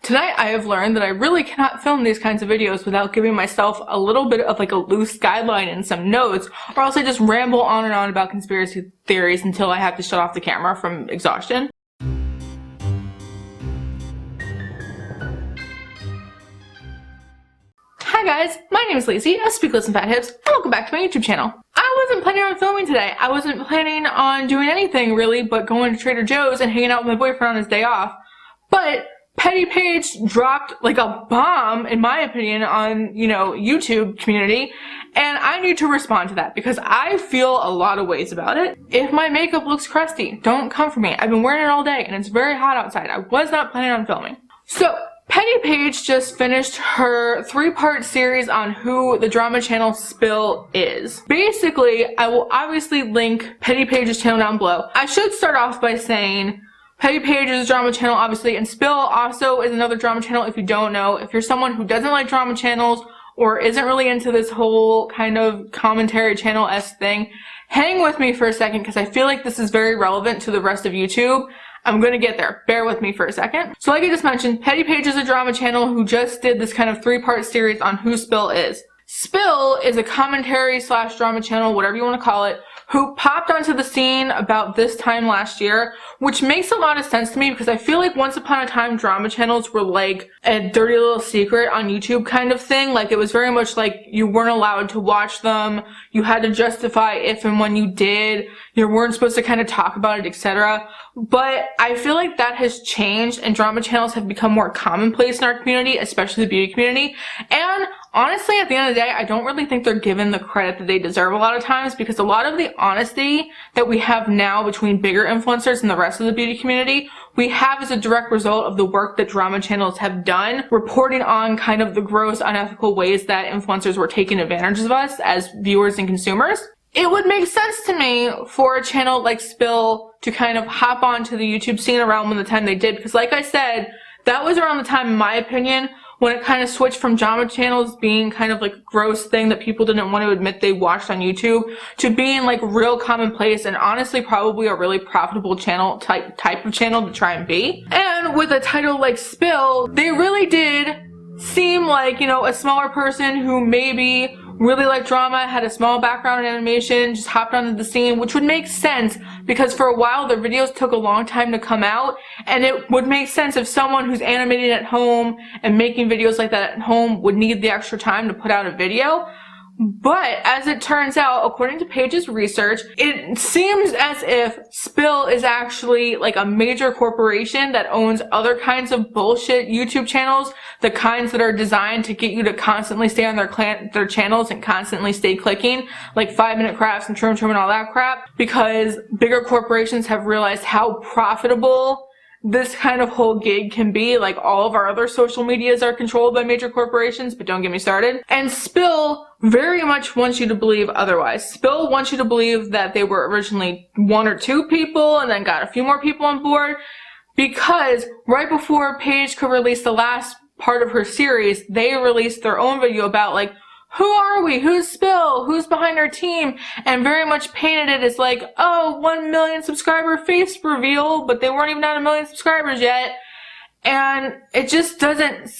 Tonight I have learned that I really cannot film these kinds of videos without giving myself a little bit of like a loose guideline and some notes, or else I just ramble on and on about conspiracy theories until I have to shut off the camera from exhaustion. Hi guys, my name is Lacey, I speak Listen Fat Hips, and welcome back to my YouTube channel. I wasn't planning on filming today. I wasn't planning on doing anything really but going to Trader Joe's and hanging out with my boyfriend on his day off. But Paige dropped like a bomb, in my opinion, on, YouTube community, and I need to respond to that because I feel a lot of ways about it. If my makeup looks crusty, don't come for me. I've been wearing it all day and it's very hot outside. I was not planning on filming. So, Paige just finished her 3-part series on who the drama channel Spill is. Basically, I will obviously link Paige's channel down below. I should start off by saying Paige is a drama channel, obviously, and Spill also is another drama channel if you don't know. If you're someone who doesn't like drama channels or isn't really into this whole kind of commentary channel-esque thing, hang with me for a second because I feel like this is very relevant to the rest of YouTube. I'm gonna get there. Bear with me for a second. So like I just mentioned, Paige is a drama channel who just did this kind of 3-part series on who Spill is. Spill is a commentary / drama channel, whatever you want to call it, who popped onto the scene about this time last year, which makes a lot of sense to me because I feel like once upon a time drama channels were like a dirty little secret on YouTube kind of thing. Like it was very much like you weren't allowed to watch them, you had to justify if and when you did, you weren't supposed to kind of talk about it, etc. But I feel like that has changed and drama channels have become more commonplace in our community, especially the beauty community. And honestly, at the end of the day, I don't really think they're given the credit that they deserve a lot of times because a lot of the honesty that we have now between bigger influencers and the rest of the beauty community, we have as a direct result of the work that drama channels have done, reporting on kind of the gross, unethical ways that influencers were taking advantage of us as viewers and consumers. It would make sense to me for a channel like Spill to kind of hop onto the YouTube scene around when the time they did, because like I said, that was around the time, in my opinion, when it kind of switched from drama channels being kind of like a gross thing that people didn't want to admit they watched on YouTube to being like real commonplace and honestly probably a really profitable channel type of channel to try and be. And with a title like Spill, they really did seem like, a smaller person who maybe really liked drama, had a small background in animation, just hopped onto the scene, which would make sense because for a while their videos took a long time to come out, and it would make sense if someone who's animating at home and making videos like that at home would need the extra time to put out a video. But as it turns out, according to Paige's research, it seems as if Spill is actually like a major corporation that owns other kinds of bullshit YouTube channels, the kinds that are designed to get you to constantly stay on their channels and constantly stay clicking, like 5-minute crafts and trim and all that crap, because bigger corporations have realized how profitable this kind of whole gig can be. Like all of our other social medias are controlled by major corporations, but don't get me started. And Spill very much wants you to believe otherwise. Spill wants you to believe that they were originally 1 or 2 people and then got a few more people on board, because right before Paige could release the last part of her series, they released their own video about like, who are we? Who's Spill? Who's behind our team? And very much painted it as like, oh, 1 million subscriber face reveal, but they weren't even at 1 million subscribers yet. And it just doesn't,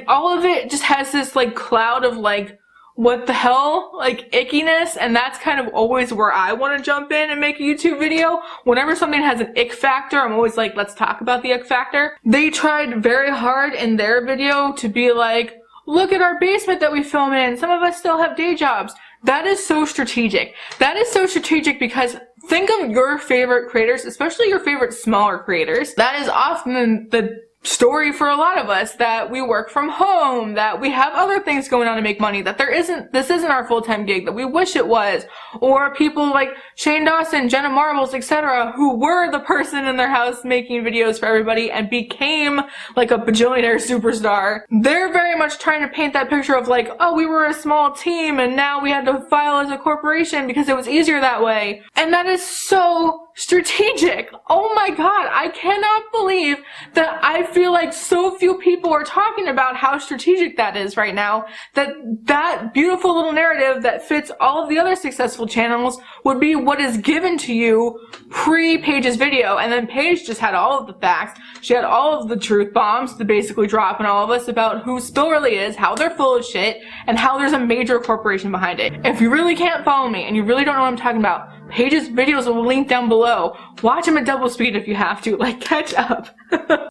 all of it just has this like cloud of like, what the hell? Like ickiness. And that's kind of always where I want to jump in and make a YouTube video. Whenever something has an ick factor, I'm always like, let's talk about the ick factor. They tried very hard in their video to be like, look at our basement that we film in. Some of us still have day jobs. That is so strategic. That is so strategic because think of your favorite creators, especially your favorite smaller creators. That is often the story for a lot of us, that we work from home, that we have other things going on to make money, that this isn't our full-time gig, that we wish it was. Or people like Shane Dawson, Jenna Marbles, etc., who were the person in their house making videos for everybody and became like a bajillionaire superstar. They're very much trying to paint that picture of like, oh, we were a small team and now we had to file as a corporation because it was easier that way. And that is so strategic. Oh my god, I cannot believe that I feel like so few people are talking about how strategic that is right now. That beautiful little narrative that fits all of the other successful channels would be what is given to you pre-Paige's video, and then Paige just had all of the facts. She had all of the truth bombs to basically drop on all of us about who Spill really is, how they're full of shit, and how there's a major corporation behind it. If you really can't follow me and you really don't know what I'm talking about, Paige's videos will link down below. Watch them at double speed if you have to, like, catch up.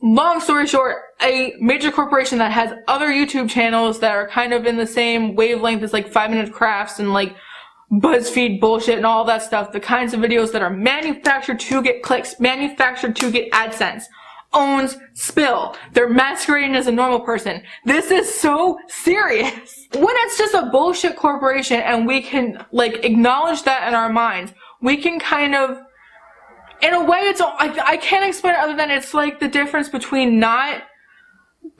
Long story short, a major corporation that has other YouTube channels that are kind of in the same wavelength as like 5-Minute Crafts and like BuzzFeed bullshit and all that stuff, the kinds of videos that are manufactured to get clicks, manufactured to get AdSense, owns Spill. They're masquerading as a normal person. This is so serious. When it's just a bullshit corporation and we can like acknowledge that in our minds, we can kind of, in a way, I can't explain it other than it's like the difference between not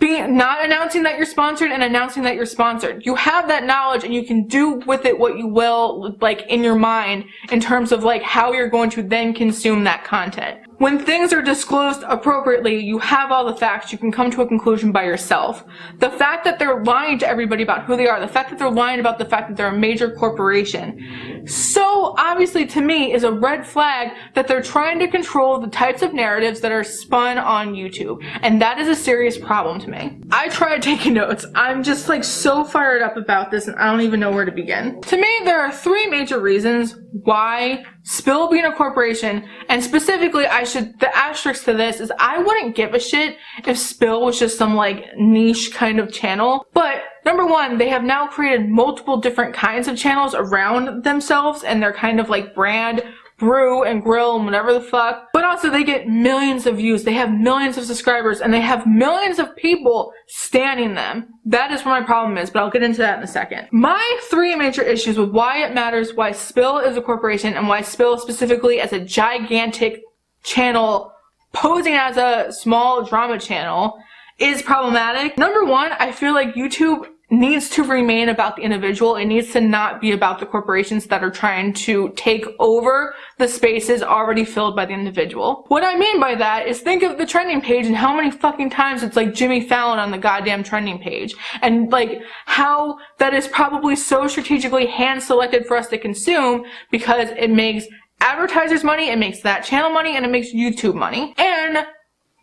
announcing that you're sponsored and announcing that you're sponsored. You have that knowledge and you can do with it what you will, like, in your mind in terms of like how you're going to then consume that content. When things are disclosed appropriately, you have all the facts, you can come to a conclusion by yourself. The fact that they're lying to everybody about who they are, the fact that they're lying about the fact that they're a major corporation, so obviously to me is a red flag that they're trying to control the types of narratives that are spun on YouTube. And that is a serious problem to me. I tried taking notes. I'm just like so fired up about this and I don't even know where to begin. To me, there are 3 major reasons why Spill being a corporation, and specifically the asterisk to this is I wouldn't give a shit if Spill was just some like niche kind of channel. But number 1, they have now created multiple different kinds of channels around themselves and their kind of like brand, brew and grill and whatever the fuck. But also they get millions of views, they have millions of subscribers, and they have millions of people standing them. That is where my problem is, but I'll get into that in a second. My 3 major issues with why it matters, why Spill is a corporation, and why Spill specifically as a gigantic channel posing as a small drama channel is problematic. Number 1, I feel like YouTube needs to remain about the individual. It needs to not be about the corporations that are trying to take over the spaces already filled by the individual. What I mean by that is think of the trending page and how many fucking times it's like Jimmy Fallon on the goddamn trending page. And like how that is probably so strategically hand selected for us to consume because it makes advertisers money, it makes that channel money, and it makes YouTube money. And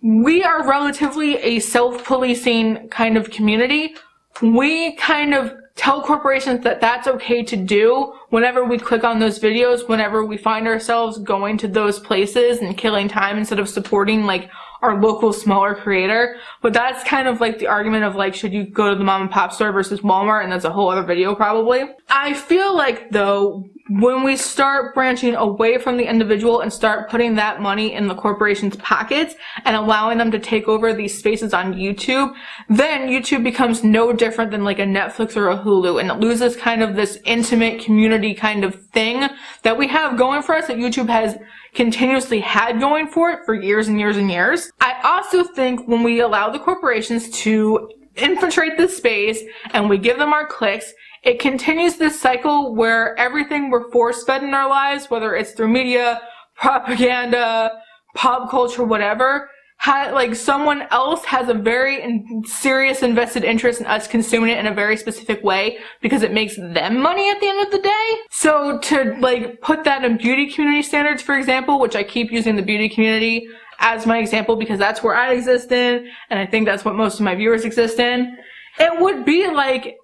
we are relatively a self-policing kind of community. We kind of tell corporations that that's okay to do whenever we click on those videos, whenever we find ourselves going to those places and killing time instead of supporting like our local smaller creator. But that's kind of like the argument of like, should you go to the mom and pop store versus Walmart? And that's a whole other video probably. I feel like though, when we start branching away from the individual and start putting that money in the corporation's pockets and allowing them to take over these spaces on YouTube, then YouTube becomes no different than like a Netflix or a Hulu, and it loses kind of this intimate community kind of thing that we have going for us that YouTube has continuously had going for it for years and years and years. I also think when we allow the corporations to infiltrate this space and we give them our clicks, it continues this cycle where everything we're force-fed in our lives, whether it's through media, propaganda, pop culture, whatever, like someone else has a very serious invested interest in us consuming it in a very specific way because it makes them money at the end of the day. So to like put that in beauty community standards, for example, which I keep using the beauty community as my example because that's where I exist in, and I think that's what most of my viewers exist in. It would be like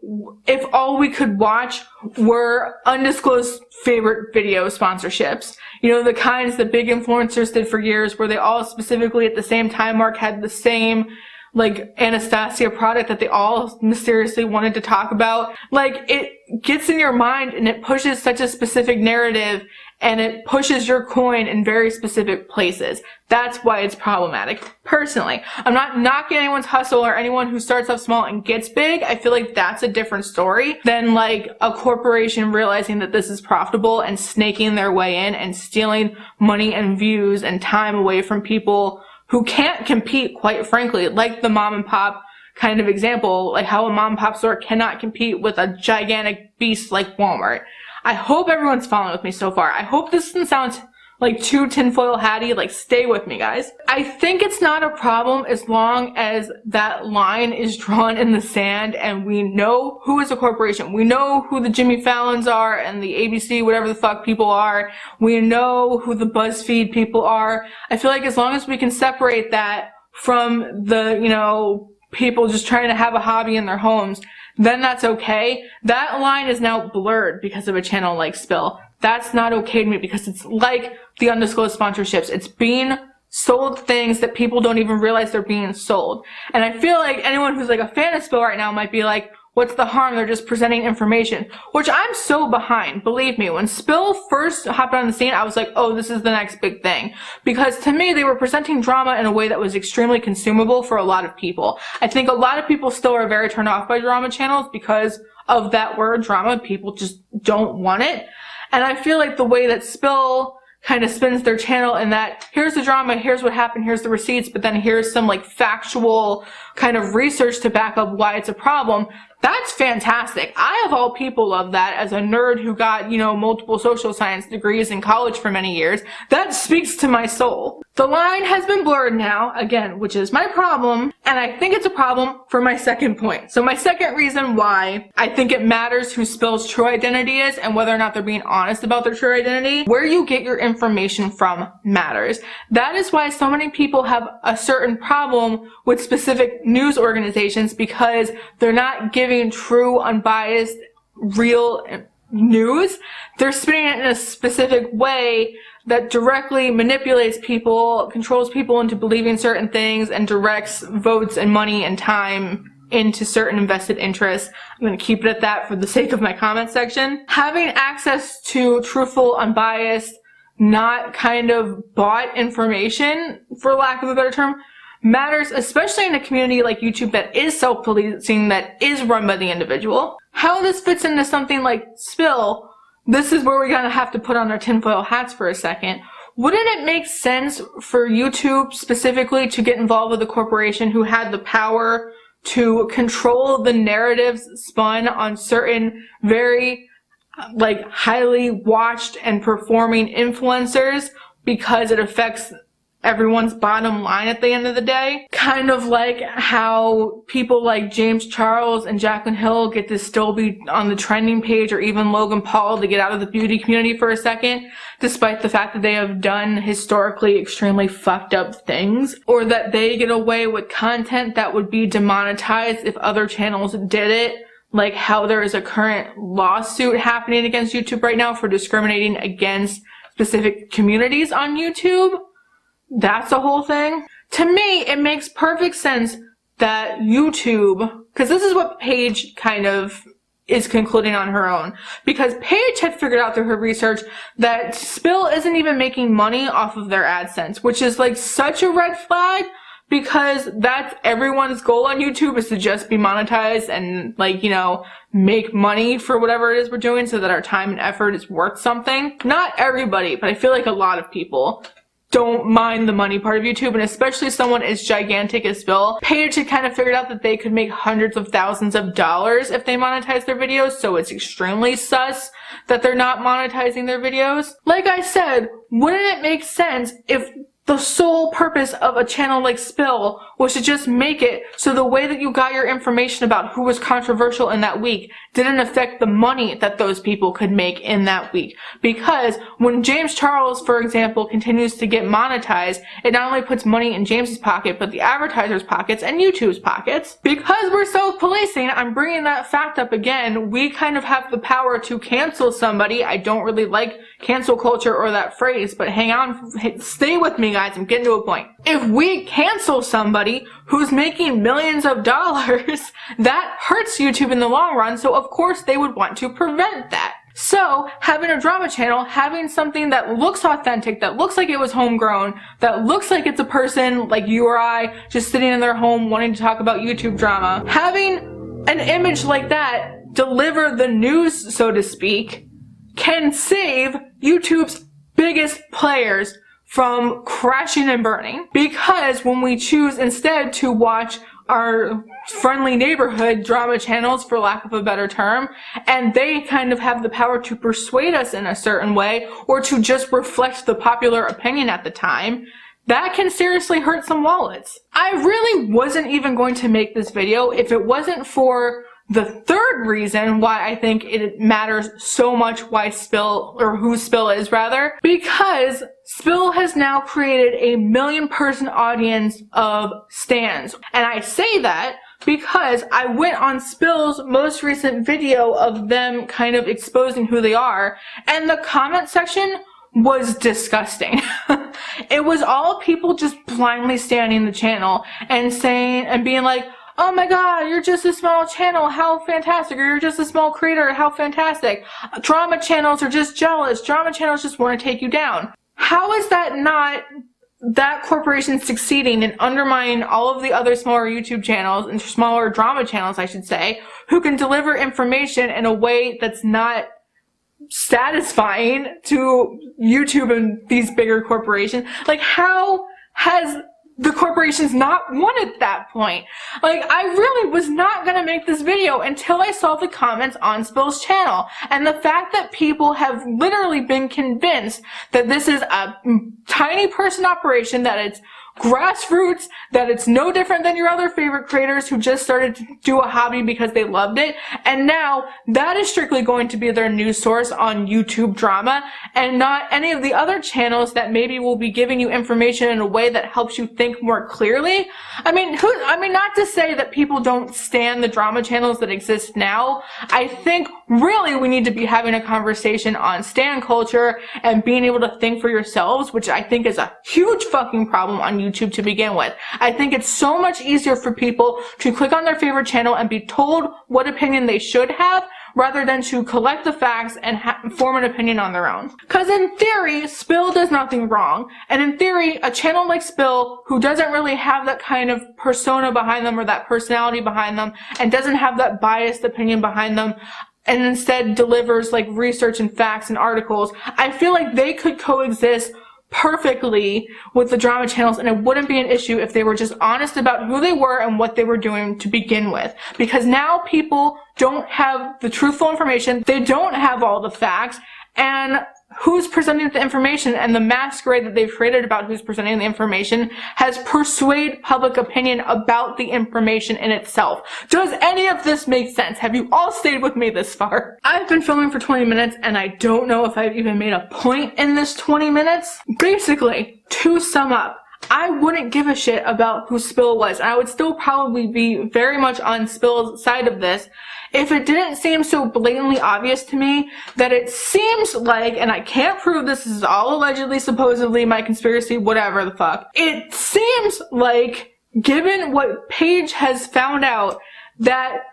if all we could watch were undisclosed favorite video sponsorships. You know, the kinds that big influencers did for years where they all specifically at the same time mark had the same like Anastasia product that they all mysteriously wanted to talk about. Like it gets in your mind and it pushes such a specific narrative and it pushes your coin in very specific places. That's why it's problematic. Personally, I'm not knocking anyone's hustle or anyone who starts off small and gets big. I feel like that's a different story than like a corporation realizing that this is profitable and snaking their way in and stealing money and views and time away from people who can't compete, quite frankly, like the mom and pop kind of example, like how a mom and pop store cannot compete with a gigantic beast like Walmart. I hope everyone's following with me so far. I hope this doesn't sound like too tinfoil hatty. Like, stay with me, guys. I think it's not a problem as long as that line is drawn in the sand and we know who is a corporation. We know who the Jimmy Fallons are and the ABC, whatever the fuck people are. We know who the BuzzFeed people are. I feel like as long as we can separate that from the, you know, people just trying to have a hobby in their homes, then that's okay. That line is now blurred because of a channel like Spill. That's not okay to me because it's like the undisclosed sponsorships. It's being sold things that people don't even realize they're being sold. And I feel like anyone who's like a fan of Spill right now might be like, what's the harm? They're just presenting information, which I'm so behind. Believe me, when Spill first hopped on the scene, I was like, oh, this is the next big thing. Because to me, they were presenting drama in a way that was extremely consumable for a lot of people. I think a lot of people still are very turned off by drama channels because of that word drama. People just don't want it. And I feel like the way that Spill kind of spins their channel in that here's the drama, here's what happened, here's the receipts, but then here's some like factual kind of research to back up why it's a problem. That's fantastic. I, of all people, love that as a nerd who got, you know, multiple social science degrees in college for many years. That speaks to my soul. The line has been blurred now, again, which is my problem, and I think it's a problem for my second point. So my second reason why I think it matters who Spill's true identity is and whether or not they're being honest about their true identity, where you get your information from matters. That is why so many people have a certain problem with specific news organizations, because they're not giving true, unbiased, real news. They're spinning it in a specific way that directly manipulates people, controls people into believing certain things, and directs votes and money and time into certain invested interests. I'm going to keep it at that for the sake of my comment section. Having access to truthful, unbiased, not kind of bought information, for lack of a better term, matters, especially in a community like YouTube that is self-policing, that is run by the individual. How this fits into something like Spill, this is where we're gonna have to put on our tinfoil hats for a second. Wouldn't it make sense for YouTube specifically to get involved with a corporation who had the power to control the narratives spun on certain very like highly watched and performing influencers, because it affects everyone's bottom line at the end of the day? Kind of like how people like James Charles and Jaclyn Hill get to still be on the trending page, or even Logan Paul to get out of the beauty community for a second, despite the fact that they have done historically extremely fucked up things, or that they get away with content that would be demonetized if other channels did it. Like how there is a current lawsuit happening against YouTube right now for discriminating against specific communities on YouTube. That's a whole thing. To me, it makes perfect sense that YouTube, because this is what Paige kind of is concluding on her own, because Paige had figured out through her research that Spill isn't even making money off of their AdSense, which is like such a red flag, because that's everyone's goal on YouTube, is to just be monetized and, like, you know, make money for whatever it is we're doing so that our time and effort is worth something. Not everybody, but I feel like a lot of people don't mind the money part of YouTube, and especially someone as gigantic as Spill. Paige had kind of figured out that they could make hundreds of thousands of dollars if they monetize their videos, so it's extremely sus that they're not monetizing their videos. Like I said, wouldn't it make sense if the sole purpose of a channel like Spill was to just make it so the way that you got your information about who was controversial in that week didn't affect the money that those people could make in that week? Because when James Charles, for example, continues to get monetized, it not only puts money in James's pocket, but the advertisers' pockets and YouTube's pockets. Because we're self-policing, I'm bringing that fact up again, we kind of have the power to cancel somebody. I don't really like cancel culture or that phrase, but hang on, stay with me, guys, I'm getting to a point. If we cancel somebody who's making millions of dollars, that hurts YouTube in the long run, so of course they would want to prevent that. So, having a drama channel, having something that looks authentic, that looks like it was homegrown, that looks like it's a person like you or I just sitting in their home wanting to talk about YouTube drama, having an image like that deliver the news, so to speak, can save YouTube's biggest players from crashing and burning. Because when we choose instead to watch our friendly neighborhood drama channels, for lack of a better term, and they kind of have the power to persuade us in a certain way or to just reflect the popular opinion at the time, that can seriously hurt some wallets. I really wasn't even going to make this video if it wasn't for the third reason why I think it matters so much why Spill, or who Spill is rather, because Spill has now created a 1 million person audience of stans. And I say that because I went on Spill's most recent video of them kind of exposing who they are, and the comment section was disgusting. It was all people just blindly standing the channel and saying and being like, oh my god, you're just a small channel, how fantastic, or you're just a small creator, how fantastic. Drama channels are just jealous, drama channels just want to take you down. How is that not that corporation succeeding and undermining all of the other smaller YouTube channels and smaller drama channels, I should say, who can deliver information in a way that's not satisfying to YouTube and these bigger corporations? Like, how has the corporations not won at that point? Like, I really was not gonna make this video until I saw the comments on Spill's channel, and the fact that people have literally been convinced that this is a tiny person operation, that it's grassroots, that it's no different than your other favorite creators who just started to do a hobby because they loved it, and now that is strictly going to be their news source on YouTube drama, and not any of the other channels that maybe will be giving you information in a way that helps you think more clearly. I mean, not to say that people don't stan the drama channels that exist now. I think really we need to be having a conversation on stan culture and being able to think for yourselves, which I think is a huge fucking problem on YouTube to begin with. I think it's so much easier for people to click on their favorite channel and be told what opinion they should have, rather than to collect the facts and form an opinion on their own. Because in theory, Spill does nothing wrong. And in theory, a channel like Spill, who doesn't really have that kind of persona behind them or that personality behind them, and doesn't have that biased opinion behind them, and instead delivers like research and facts and articles, I feel like they could coexist perfectly with the drama channels, and it wouldn't be an issue if they were just honest about who they were and what they were doing to begin with. Because now people don't have the truthful information, they don't have all the facts, and who's presenting the information and the masquerade that they've created about who's presenting the information has persuaded public opinion about the information in itself. Does any of this make sense? Have you all stayed with me this far? I've been filming for 20 minutes and I don't know if I've even made a point in this 20 minutes. Basically, to sum up, I wouldn't give a shit about who Spill was. I would still probably be very much on Spill's side of this if it didn't seem so blatantly obvious to me that it seems like, and I can't prove this is all allegedly, supposedly, my conspiracy, whatever the fuck. It seems like, given what Paige has found out, that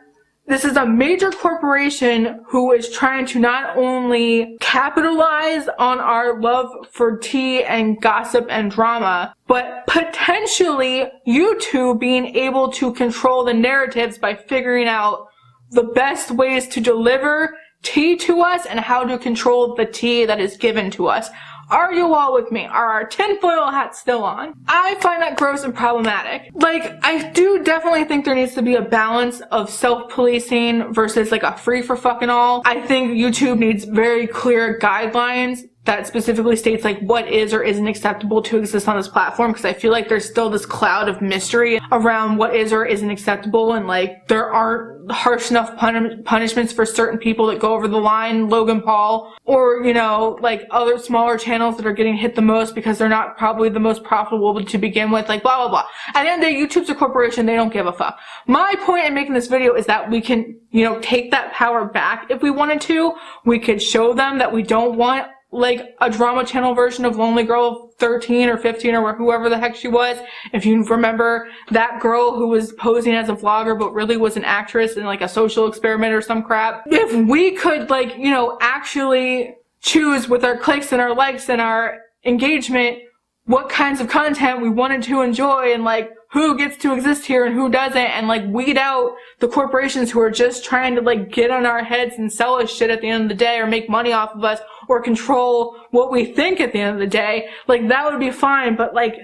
this is a major corporation who is trying to not only capitalize on our love for tea and gossip and drama, but potentially YouTube being able to control the narratives by figuring out the best ways to deliver tea to us and how to control the tea that is given to us. Are you all with me? Are our tinfoil hats still on? I find that gross and problematic. Like, I do definitely think there needs to be a balance of self-policing versus like a free for fucking all. I think YouTube needs very clear guidelines that specifically states like what is or isn't acceptable to exist on this platform, because I feel like there's still this cloud of mystery around what is or isn't acceptable, and like there aren't harsh enough punishments for certain people that go over the line, Logan Paul, or you know, like other smaller channels that are getting hit the most because they're not probably the most profitable to begin with, like blah blah blah. At the end of the day, YouTube's a corporation, they don't give a fuck. My point in making this video is that we can, you know, take that power back if we wanted to. We could show them that we don't want like a drama channel version of Lonely Girl 13 or 15 or whoever the heck she was. If you remember that girl who was posing as a vlogger but really was an actress in like a social experiment or some crap. If we could like, you know, actually choose with our clicks and our likes and our engagement what kinds of content we wanted to enjoy and like who gets to exist here and who doesn't, and like weed out the corporations who are just trying to like get on our heads and sell us shit at the end of the day or make money off of us or control what we think at the end of the day, like that would be fine. But like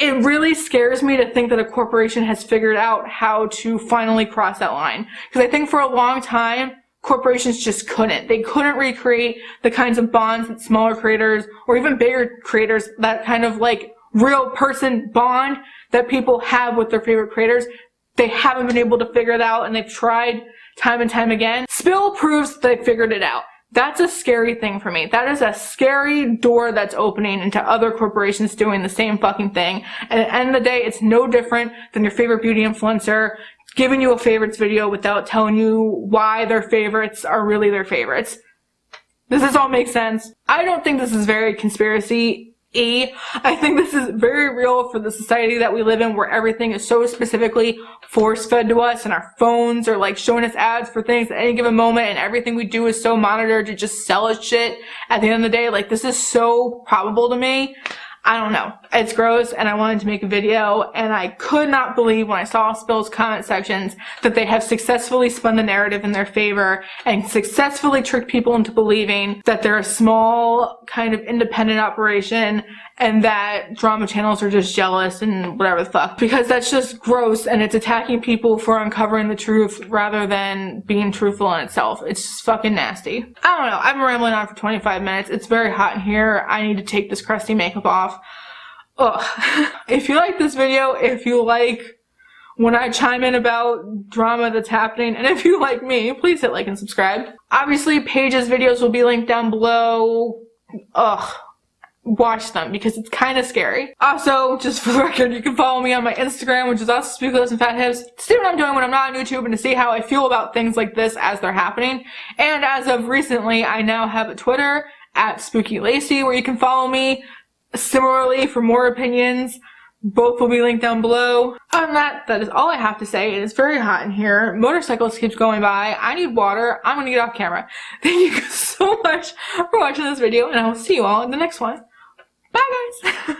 it really scares me to think that a corporation has figured out how to finally cross that line. Because I think for a long time, corporations just couldn't. They couldn't recreate the kinds of bonds that smaller creators or even bigger creators, that kind of like real person bond that people have with their favorite creators. They haven't been able to figure it out, and they've tried time and time again. Spill proves that they figured it out. That's a scary thing for me. That is a scary door that's opening into other corporations doing the same fucking thing. And at the end of the day, it's no different than your favorite beauty influencer giving you a favorites video without telling you why their favorites are really their favorites. Does this all make sense? I don't think this is very conspiracy-y. I think this is very real for the society that we live in, where everything is so specifically force-fed to us, and our phones are like showing us ads for things at any given moment, and everything we do is so monitored to just sell us shit at the end of the day. Like, this is so probable to me. I don't know. It's gross, and I wanted to make a video, and I could not believe when I saw Spill's comment sections that they have successfully spun the narrative in their favor and successfully tricked people into believing that they're a small, kind of independent operation and that drama channels are just jealous and whatever the fuck. Because that's just gross, and it's attacking people for uncovering the truth rather than being truthful in itself. It's just fucking nasty. I don't know. I've been rambling on for 25 minutes. It's very hot in here. I need to take this crusty makeup off. Ugh. If you like this video, if you like when I chime in about drama that's happening, and if you like me, please hit like and subscribe. Obviously, Paige's videos will be linked down below. Ugh. Watch them, because it's kind of scary. Also, just for the record, you can follow me on my Instagram, which is also Spooky Lips and Fat Hips, to see what I'm doing when I'm not on YouTube and to see how I feel about things like this as they're happening. And as of recently, I now have a Twitter, @SpookyLacey, where you can follow me. Similarly, for more opinions, both will be linked down below. Other than that, that is all I have to say. It is very hot in here. Motorcycles keeps going by. I need water. I'm gonna get off camera. Thank you so much for watching this video, and I will see you all in the next one. Bye, guys!